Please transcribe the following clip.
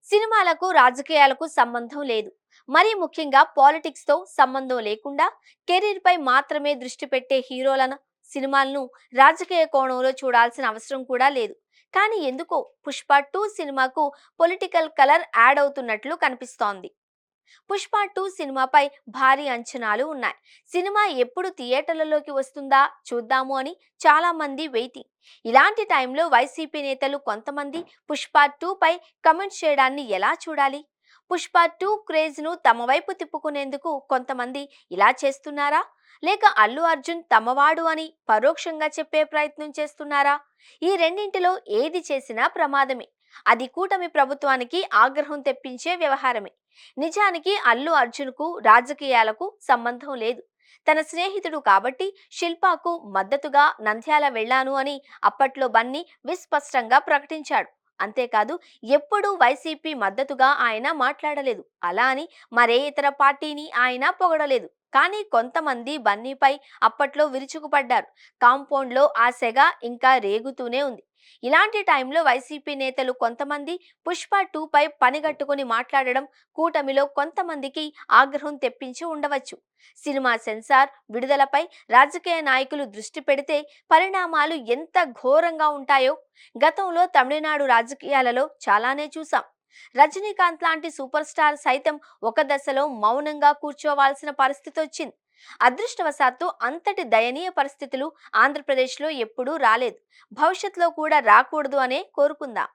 సినిమాలకు రాజకీయాలకు సంబంధం లేదు. మరీ ముఖ్యంగా పాలిటిక్స్ తో సంబంధం లేకుండా కెరీర్ పై మాత్రమే దృష్టి పెట్టే హీరోలను సినిమాలను రాజకీయ కోణంలో చూడాల్సిన అవసరం కూడా లేదు. కానీ ఎందుకో పుష్ప 2 సినిమాకు పొలిటికల్ కలర్ యాడ్ అవుతున్నట్లు కనిపిస్తోంది. పుష్ప 2 సినిమాపై భారీ అంచనాలు ఉన్నాయి. సినిమా ఎప్పుడు థియేటర్లలోకి వస్తుందా చూద్దాము అని చాలా మంది వెయిటింగ్. ఇలాంటి టైంలో వైసీపీ నేతలు కొంతమంది పుష్ప 2 పై కమెంట్స్ చేయడాన్ని ఎలా చూడాలి? పుష్ప 2 క్రేజ్ ను తమ వైపు తిప్పుకునేందుకు కొంతమంది ఇలా చేస్తున్నారా? లేక అల్లు అర్జున్ తమవాడు అని పరోక్షంగా చెప్పే ప్రయత్నం చేస్తున్నారా? ఈ రెండింటిలో ఏది చేసినా ప్రమాదమే. అది కూటమి ప్రభుత్వానికి ఆగ్రహం తెప్పించే వ్యవహారమే. నిజానికి అల్లు అర్జున్కు రాజకీయాలకు సంబంధం లేదు. తన స్నేహితుడు కాబట్టి శిల్పాకు మద్దతుగా నంద్యాల వెళ్లాను అని అప్పట్లో బన్నీ విస్పష్టంగా ప్రకటించాడు. అంతేకాదు ఎప్పుడూ వైసీపీ మద్దతుగా ఆయన మాట్లాడలేదు. అలా అని మరే ఇతర పార్టీని ఆయన పొగడలేదు. కానీ కొంతమంది బన్నీపై అప్పట్లో విరుచుకుపడ్డారు. కాంపౌండ్లో ఆ సెగ ఇంకా రేగుతూనే ఉంది. ఇలాంటి టైంలో వైసీపీ నేతలు కొంతమంది పుష్ప 2 పై పనిగట్టుకుని మాట్లాడడం కూటమిలో కొంతమందికి ఆగ్రహం తెప్పించి ఉండవచ్చు. సినిమా సెన్సార్ విడుదలపై రాజకీయ నాయకులు దృష్టి పెడితే పరిణామాలు ఎంత ఘోరంగా ఉంటాయో గతంలో తమిళనాడు రాజకీయాలలో చాలానే చూసాం. రజనీకాంత్ లాంటి సూపర్ స్టార్ సైతం ఒక దశలో మౌనంగా కూర్చోవాల్సిన పరిస్థితి వచ్చింది. అదృష్టవశాత్తు అంతటి దయనీయ పరిస్థితులు ఆంధ్రప్రదేశ్లో ఎప్పుడూ రాలేదు. భవిష్యత్తులో కూడా రాకూడదు అనే కోరుకుందాం.